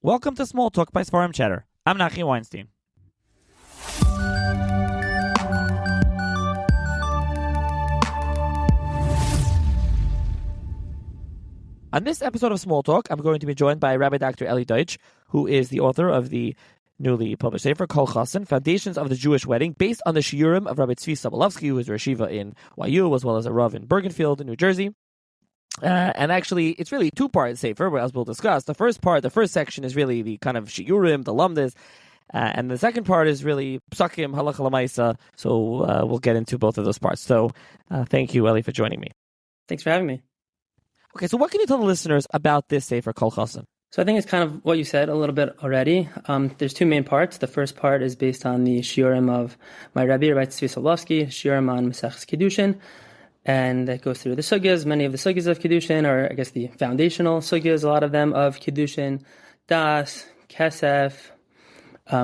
Welcome to SmallTalk by Sfarim Chatter. I'm Nachi Weinstein. On this episode of SmallTalk, I'm going to be joined by Rabbi Dr. Elly Deutsch, who is the author of the newly published sefer Chosson, Foundations of the Jewish Wedding, based on the shiurim of Rabbi Tzvi Sobolovsky, who is a yeshiva in YU, as well as a rav in Bergenfield in New Jersey. And actually, it's really two-part sefer, as we'll discuss. The first section is really the kind of shiurim, the lamdas, and the second part is really psakim, halacha lamaisa. So we'll get into both of those parts. So thank you, Elly, for joining me. Thanks for having me. Okay, so what can you tell the listeners about this sefer Chosson? So I think it's kind of what you said a little bit already. There's two main parts. The first part is based on the shiurim of my Rabbi Tzvi Sobolovsky, shiurim on Maseches Kiddushin. And that goes through the sugyas, many of the sugyas of Kiddushin, or I guess the foundational sugyas, a lot of them of Kiddushin, Das, Kesef,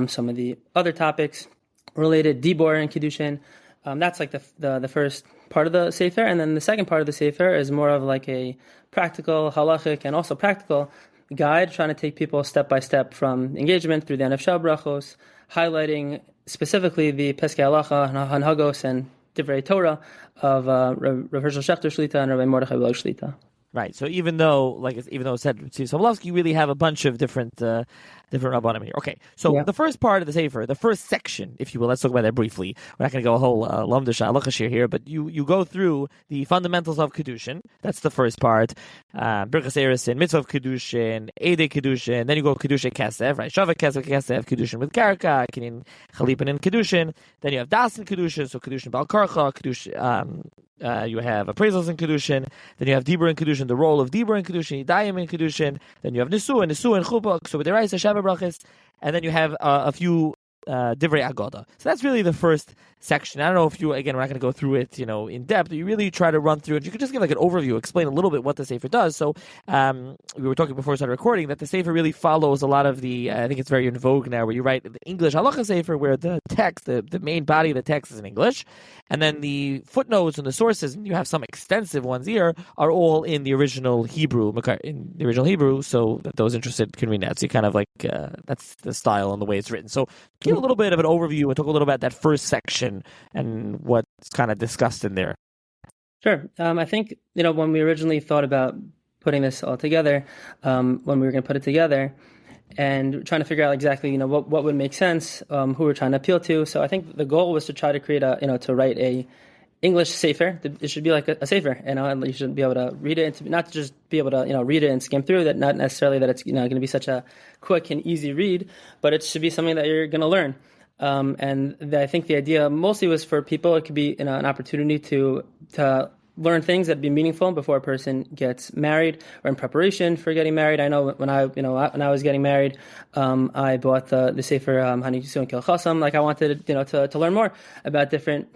some of the other topics related, Dibor and Kiddushin. That's like the first part of the sefer. And then the second part of the sefer is more of like a practical, halachic, and also practical guide, trying to take people step by step from engagement through the Nefesh Brachos, highlighting specifically the Peskei Halacha, Hanhagos, and Divrei Torah of Rav Hershel Shechter Shlita and Rabbi Mordechai Blog Shlita. Right. So even though it said Tzvi Sobolovsky, you really have a bunch of different rabbanim here. Okay. So The first part of the sefer, the first section, if you will, let's talk about that briefly. We're not going to go a whole lamdash halacha here, but you go through the fundamentals of Kiddushin. That's the first part. Birchas Eresin, mitzvah of Kiddushin, Eidei Kiddushin. Then you go Kiddushin Kesef, right? Shavak Kesef, Kiddushin with Karka, Kinin Chalipin in Kiddushin. Then you have Das in Kiddushin, so Kiddushin Bal Karcha, Kiddushin. You have appraisals in Kiddushin. Then you have Dibur in Kiddushin, the role of Dibur in Kiddushin, Yidayim in Kiddushin. Then you have Nisu and Chuppah, so with the Reis, Shabbat Brachis. And then you have a few Divrei Agoda. So that's really the first section. I don't know if we're not going to go through it, in depth. You really try to run through it. You could just give like an overview, explain a little bit what the sefer does. So we were talking before we started recording that the sefer really follows a lot of the, I think it's very in vogue now, where you write the English halacha sefer, where the text, the main body of the text is in English, and then the footnotes and the sources, and you have some extensive ones here, are all in the original Hebrew, so that those interested can read that. So you kind of like, that's the style and the way it's written. So give a little bit of an overview and talk a little about that first section and what's kind of discussed in there. Sure. I think, when we originally thought about putting this all together, when we were going to put it together and trying to figure out exactly, what would make sense, who we're trying to appeal to. So I think the goal was to try to create to write a English sefer. It should be like a sefer, and you should be able to read it, and not just be able to, read it and skim through that. Not necessarily that it's, going to be such a quick and easy read, but it should be something that you're going to learn. And I think the idea mostly was for people. It could be an opportunity to learn things that'd be meaningful before a person gets married or in preparation for getting married. I know when I was getting married, I bought the sefer Hani Chosson Chosson. Like I wanted to learn more about different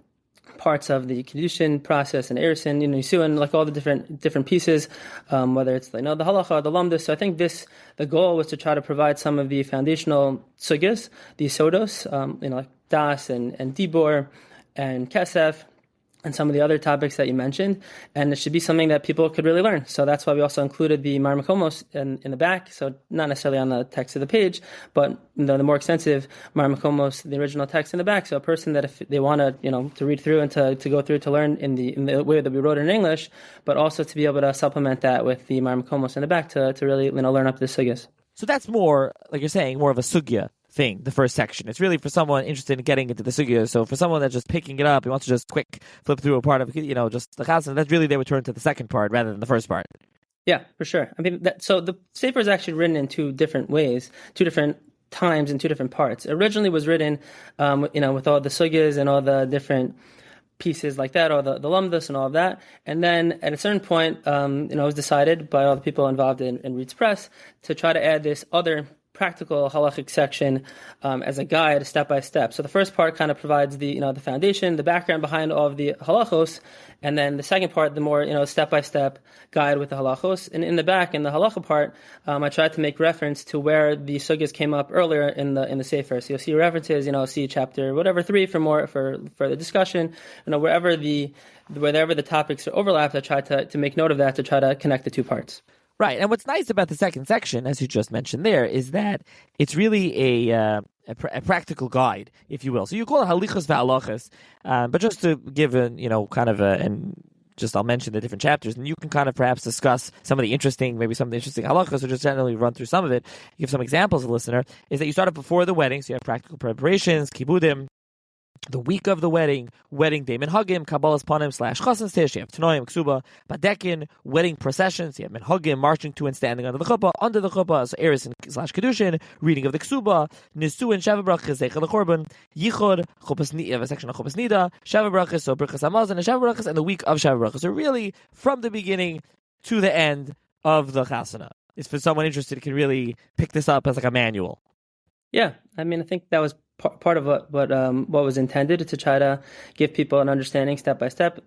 parts of the Kiddushin process and Eresin, Nisuin, like all the different pieces, whether it's the halacha, the lamdas. So I think the goal was to try to provide some of the foundational sugyas, the sodos, like Das and Dibor and Kesef, and some of the other topics that you mentioned, and it should be something that people could really learn. So that's why we also included the Mar Makomos in the back, so not necessarily on the text of the page, but the more extensive Mar Makomos, the original text in the back. So a person that if they want to read through and to go through to learn in the way that we wrote it in English, but also to be able to supplement that with the Mar Makomos in the back to really learn up the sugyas. So that's more, like you're saying, more of a sugya thing, the first section. It's really for someone interested in getting into the sugya. So for someone that's just picking it up, he wants to just quick flip through a part of, just the chassan, that's really they would turn to the second part rather than the first part. Yeah, for sure. I mean, so the sefer is actually written in two different ways, two different times in two different parts. Originally was written, with all the sugyas and all the different pieces like that, or the lamdas and all of that. And then at a certain point, it was decided by all the people involved in Reed's Press to try to add this other practical halachic section as a guide, step by step. So the first part kind of provides the foundation, the background behind all of the halachos, and then the second part, the more step by step guide with the halachos. And in the back, in the halacha part, I tried to make reference to where the sugyas came up earlier in the sefer. So you'll see references, see chapter 3 for further discussion. Wherever the topics are overlapped, I tried to make note of that to try to connect the two parts. Right, and what's nice about the second section, as you just mentioned there, is that it's really a practical guide, if you will. So you call it halichos ve'alachos, but just to give I'll mention the different chapters, and you can kind of perhaps discuss some of the interesting halachos, or just generally run through some of it. Give some examples, listener, is that you start up before the wedding, so you have practical preparations, kibudim, the week of the wedding day, minhagim, kabbalas panim / Chosson tish, you have tanoim, ksuba, badekin, wedding processions, you have minhagim, marching to and standing under the chuppah, so eris / kedushin, reading of the ksuba, nisu and sheva brachas, zeicha l'korban, yichod, chuppahs nida, you have a section of chuppahs nida, sheva brachas, so brachas hamazon and sheva brachas, and the week of sheva brachas. So really, from the beginning to the end of the chasana. It's for someone interested who can really pick this up as like a manual. Yeah, I mean, I think that was part of what was intended, to try to give people an understanding step by step,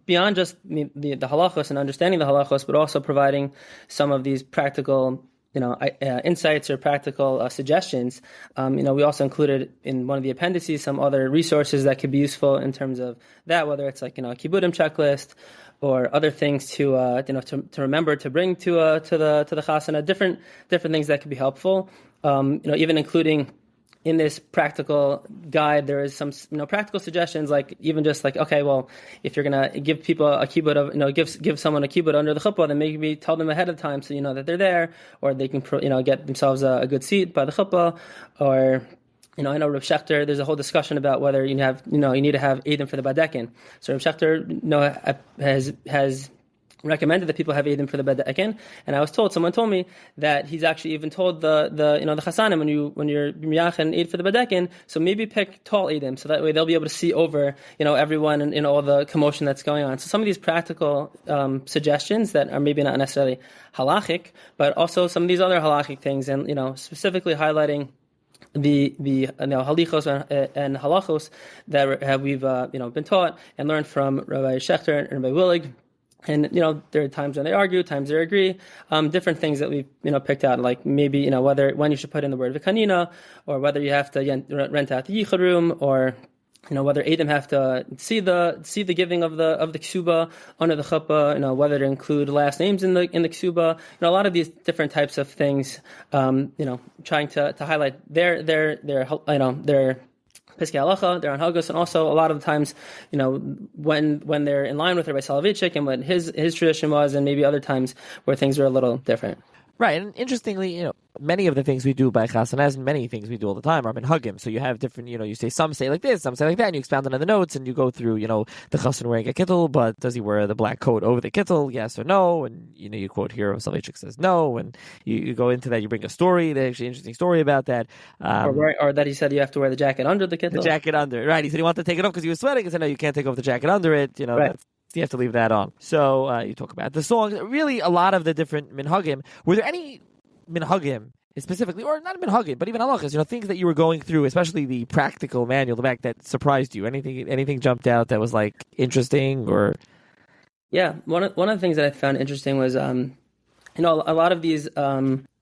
beyond just the halachos and understanding the halachos, but also providing some of these practical insights or practical suggestions. We also included in one of the appendices some other resources that could be useful in terms of that, whether it's like a kibudim checklist or other things to remember to bring to the chasana, different things that could be helpful. Even including in this practical guide, there is some practical suggestions, like even just like, okay, well, if you're gonna give people a kibbut of give someone a kibbut under the chuppah, then maybe tell them ahead of time so you know that they're there, or they can get themselves a good seat by the chuppah, or I know Rav Shechter, there's a whole discussion about whether you need to have eidim for the badekin. So Rav Shechter has recommended that people have eidim for the badekin, and someone told me that he's actually even told the chasanim when you're miyachin eid for the badekin, so maybe pick tall eidim, so that way they'll be able to see over everyone and all the commotion that's going on. So some of these practical suggestions that are maybe not necessarily halachic, but also some of these other halachic things, and specifically highlighting the halichos and halachos that we've been taught and learned from Rabbi Shechter and Rabbi Willig. And there are times when they argue, times they agree. Different things that we've picked out, like maybe when you should put in the word v'kanina, or whether you have to rent out the yichud room, or whether Edom have to see the giving of the ksuba under the chuppah, whether to include last names in the ksuba, a lot of these different types of things, trying to highlight their Piskei Halacha, they're on Hagos, and also a lot of the times, when they're in line with Rabbi Soloveitchik and what his tradition was, and maybe other times where things were a little different. Right, and interestingly, many of the things we do by Chassanas, and many things we do all the time are minhagim. So you have different, you say some say like this, some say like that, and you expound it on the notes, and you go through, the Chosson wearing a kittel, but does he wear the black coat over the kittel, yes or no? And, you quote here, Soloveitchik says no, and you go into that, you bring a story, there's actually an interesting story about that. Or that he said you have to wear the jacket under the kittel. The jacket under, right. He said he wanted to take it off because he was sweating. He said, no, you can't take off the jacket under it, right. You have to leave that on. So you talk about the songs, really a lot of the different minhagim. Were there any minhagim specifically, or not minhagim, but even halachas, things that you were going through, especially the practical manual, the back, that surprised you? Anything jumped out that was like interesting? Or one of the things that I found interesting was a lot of these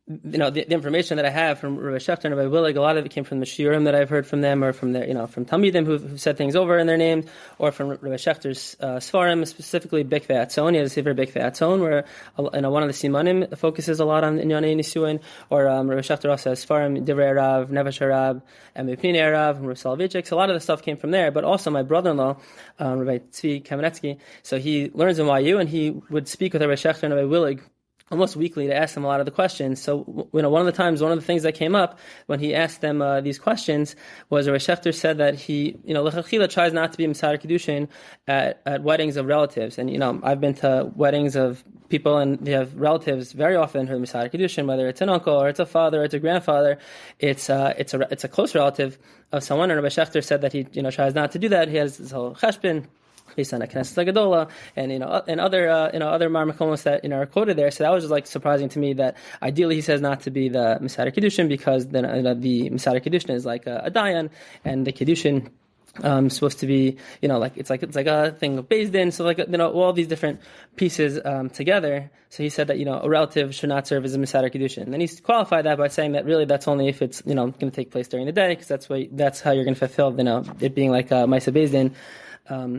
the information that I have from Rabbi Shechter and Rabbi Willig, a lot of it came from the shiurim that I've heard from them, or from their from Talmidim who've said things over in their names, or from Rabbi Shechter's Sfarim, specifically Bikvei Atzon. He has a sefer Bikvei Atzon where one of the simanim focuses a lot on Inyanei Nisuin, or Rabbi Shechter also has Sfarim Divrei Rav, Nevash Rav, and Mipnei Rav, and Rabbi Soloveitchik. So a lot of the stuff came from there. But also my brother-in-law, Rabbi Tzvi Kamenetsky, so he learns in YU, and he would speak with Rabbi Shechter and Rabbi Willig almost weekly to ask them a lot of the questions. So, one of the things that came up when he asked them these questions was Rabbi Shechter said that he, l'chachila tries not to be Mesader Kiddushin at weddings of relatives. And, I've been to weddings of people and they have relatives very often who are Mesader Kiddushin, whether it's an uncle or it's a father or it's a grandfather. It's a close relative of someone. And Rabbi Shechter said that he, tries not to do that. He has this whole cheshbon based on a Knesset Gadola, and other marmakomos that are quoted there. So that was just like surprising to me that ideally he says not to be the Mesader Kiddushin, because then the Mesader Kiddushin is like a dayan, and the Kiddushin supposed to be it's like a thing of Beis Din, so all these different pieces together. So he said that a relative should not serve as a Mesader Kiddushin. And then he qualified that by saying that really that's only if it's going to take place during the day, because that's how you're going to fulfill it being like a Maisa Beis Din.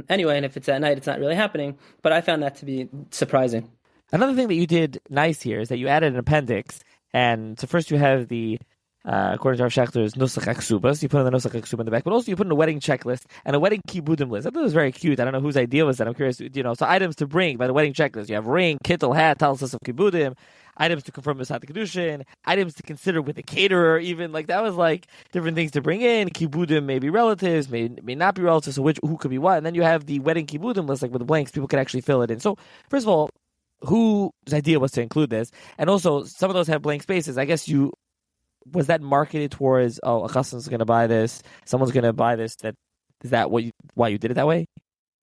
Anyway, and if it's at night, it's not really happening. But I found that to be surprising. Another thing that you did nice here is that you added an appendix, and so first you have the according to our Schachter's Nusach Aksubas, you put in the Nusach Aksuba in the back, but also you put in a wedding checklist and a wedding kibudim list. I thought it was very cute. I don't know whose idea was that. I'm curious, so items to bring by the wedding checklist. You have ring, kittel, hat, talsis of kibudim, items to confirm Misat Kedushin, items to consider with the caterer, even like that was like different things to bring in. Kibudim may be relatives, may not be relatives, so who could be what. And then you have the wedding kibudim list, like with the blanks, people can actually fill it in. So first of all, whose idea was to include this? And also, some of those have blank spaces. I guess was that marketed towards, a Chosson's going to buy this, someone's going to buy this? Is that why you did it that way?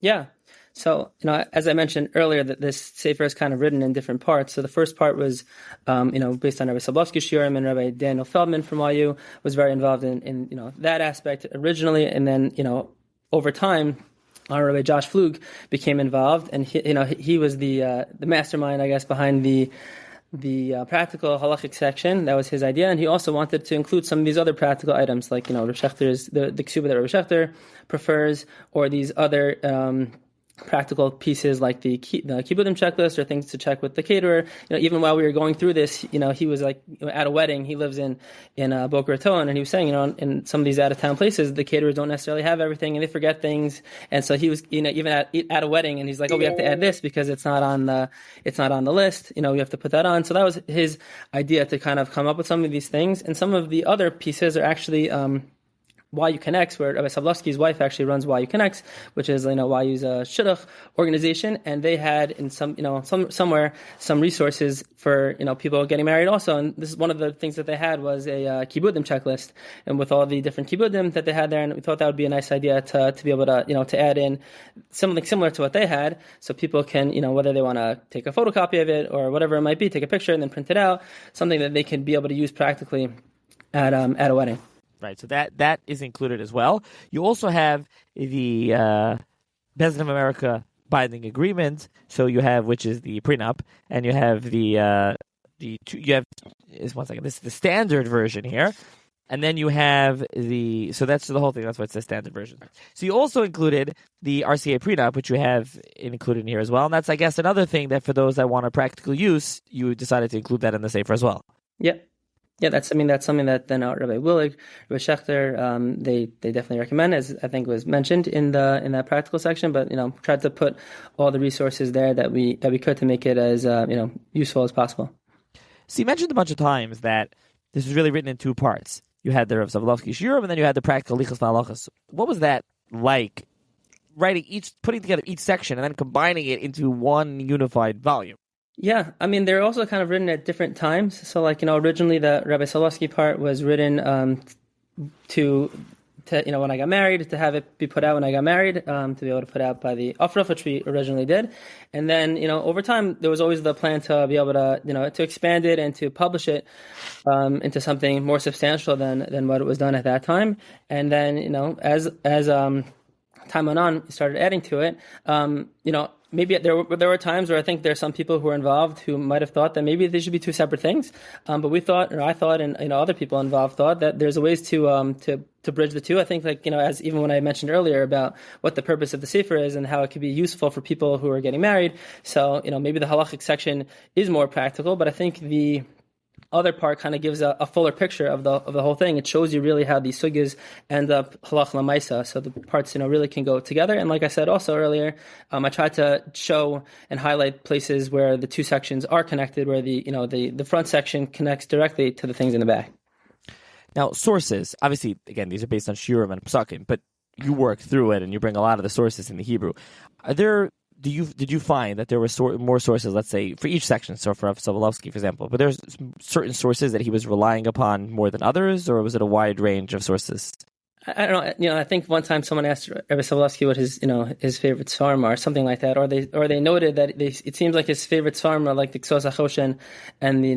Yeah. So, as I mentioned earlier, that this sefer is kind of written in different parts. So the first part was, based on Rabbi Sablovsky Shiurim, and Rabbi Daniel Feldman from YU was very involved in that aspect originally, and then over time, Rabbi Josh Flug became involved, and he was the mastermind, I guess, behind the practical halachic section. That was his idea, and he also wanted to include some of these other practical items, like Rabbi Schechter's the ksuba that Rabbi Schechter prefers, or these other practical pieces like the kibudim checklist, or things to check with the caterer. Even while we were going through this, he was like at a wedding. He lives in Boca Raton, and he was saying, in some of these out of town places, the caterers don't necessarily have everything, and they forget things. And so he was, even at a wedding, and he's like, we have to add this because it's not on the list. We have to put that on. So that was his idea, to kind of come up with some of these things. And some of the other pieces are actually YU Connects, where Rabbi Sablovsky's wife actually runs YU Connects, which is YU's shidduch organization, and they had in somewhere some resources for people getting married also. And this is one of the things that they had was a kibudim checklist, and with all the different kibudim that they had there, and we thought that would be a nice idea to be able to to add in something similar to what they had, so people can whether they want to take a photocopy of it or whatever it might be, take a picture and then print it out, something that they can be able to use practically at a wedding. Right, so that is included as well. You also have the Beis Din of America binding agreement. So you have, which is the prenup, and you have this is the standard version here, and then you have so that's the whole thing. That's why it says standard version. So you also included the RCA prenup, which you have included in here as well, and that's, I guess, another thing that for those that want a practical use, you decided to include that in the sefer as well. Yep. Yeah, that's something that then Rabbi Willig, Rabbi Schechter, they definitely recommend, as I think was mentioned in that practical section. But tried to put all the resources there that we could to make it as useful as possible. So you mentioned a bunch of times that this was really written in two parts. You had the Rav Zablovsky Shiurim, and then you had the practical Lichos V'Halachos. What was that like? Putting together each section and then combining it into one unified volume. Yeah, I mean, they're also kind of written at different times. So, originally the Rabbi Sablovsky part was written to when I got married, to have it be put out when I got married, to be able to put out by the Afraf, which we originally did. And then, over time, there was always the plan to be able to, to expand it and to publish it into something more substantial than what it was done at that time. And then, as time went on, we started adding to it. Maybe there were times where I think there's some people who were involved who might have thought that maybe they should be two separate things. But I thought, and other people involved thought that there's a ways to bridge the two. I think, as even when I mentioned earlier about what the purpose of the sefer is and how it could be useful for people who are getting married. So, maybe the halachic section is more practical, but I think the other part kind of gives a fuller picture of the whole thing. It shows you really how these sugyas end up halach lamaisa. So the parts, really can go together. And like I said also earlier, I tried to show and highlight places where the two sections are connected, where the front section connects directly to the things in the back. Now, sources, obviously, again, these are based on shiurim and psakim, but you work through it and you bring a lot of the sources in the Hebrew. Did you find that there were more sources, let's say, for each section, so for Sobolovsky, for example, but there's certain sources that he was relying upon more than others, or was it a wide range of sources? I don't know. I think one time someone asked Rabbi Sobolovsky what his favorite svarim are, something like that, or they noted that it seems like his favorite svarim are like the Chosson and the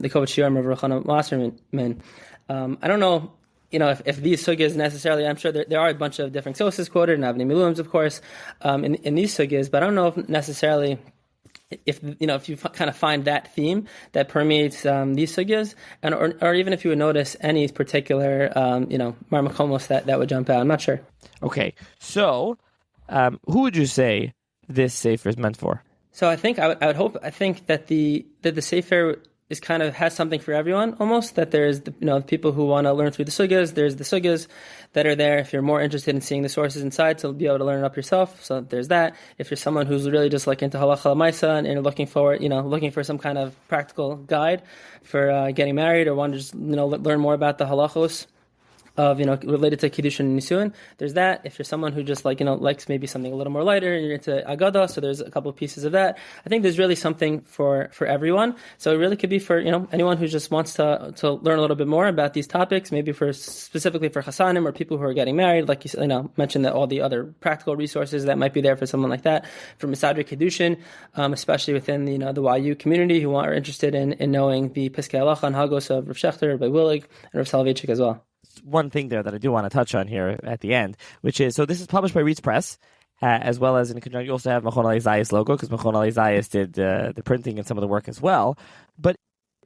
Kovetz Shiurim of Rochana Wasserman. I don't know. If these sugyas necessarily, I'm sure there are a bunch of different sources quoted, and Avnei Miluim, of course, in these sugyas, but I don't know if necessarily, if you kind of find that theme that permeates these sugyas, or even if you would notice any particular, marmakomos that would jump out. I'm not sure. Okay, so who would you say this sefer is meant for? So I think I would hope. I think that the Sefer is kind of has something for everyone almost. That there's people who want to learn through the sugyas. There's the sugyas that are there if you're more interested in seeing the sources inside, to be able to learn it up yourself. So there's that. If you're someone who's really just like into halacha l'maisa and you're looking for some kind of practical guide for getting married, or want to just learn more about the halachos of related to Kiddushin and Nisuin. There's that. If you're someone who just likes maybe something a little more lighter, and you're into Agada, so there's a couple of pieces of that. I think there's really something for everyone. So it really could be for anyone who just wants to learn a little bit more about these topics. Maybe specifically for Chassanim or people who are getting married, like you mentioned, that all the other practical resources that might be there for someone like that. For Misadri Kiddushin, especially within the YU community who are interested in knowing the Piskei Halacha and Hagos of Rav Shechter, Rabbi Willig, and Rav Soloveitchik as well. One thing there that I do want to touch on here at the end, which is, so this is published by Reeds Press, as well as in conjunction, you also have Machon Ali Zayas logo, because Machon Ali Zayas did the printing and some of the work as well. But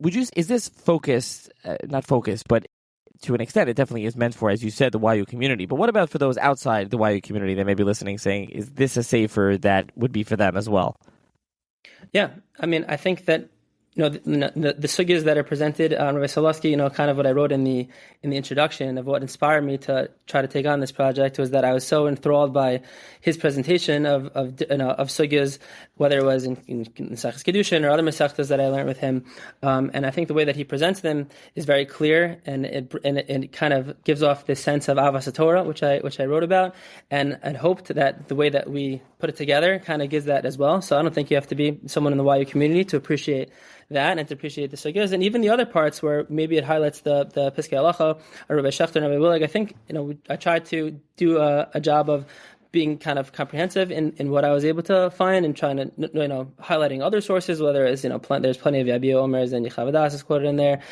is this focused, not focused, but to an extent, it definitely is meant for, as you said, the YU community. But what about for those outside the YU community that may be listening, saying, is this a sefer that would be for them as well? Yeah, I mean, I think that the sugyas that are presented on Rabbi Solovsky, kind of what I wrote in the introduction of what inspired me to try to take on this project was that I was so enthralled by his presentation of sugyas, whether it was in Masechtas Kiddushin or other Masechtas that I learned with him, and I think the way that he presents them is very clear, and it kind of gives off this sense of Avas Torah, which I wrote about, and hoped that the way that we put it together kind of gives that as well. So I don't think you have to be someone in the YU community to appreciate that and to appreciate the sugyas, and even the other parts where maybe it highlights the Piskei Halacha or Rabbi Shechter and Rabbi Willig. I think I tried to do a job of being kind of comprehensive in what I was able to find, and trying to highlighting other sources, whether it's there's plenty of Yabi Omer's and Yechavadas is quoted in there.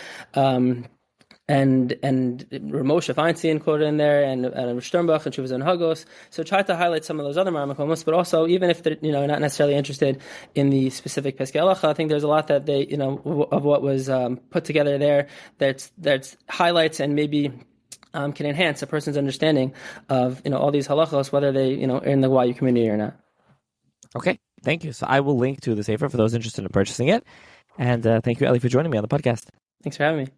And Moshe Feinstein quoted in there, and Sternbach and Shuvas and Hagos. So try to highlight some of those other Marmakomos, but also even if they're not necessarily interested in the specific Piskei Halacha, I think there's a lot that they of what was put together there that's highlights and maybe can enhance a person's understanding of all these halachos, whether they are in the YU community or not. Okay, thank you. So I will link to the sefer for those interested in purchasing it, and thank you, Elly, for joining me on the podcast. Thanks for having me.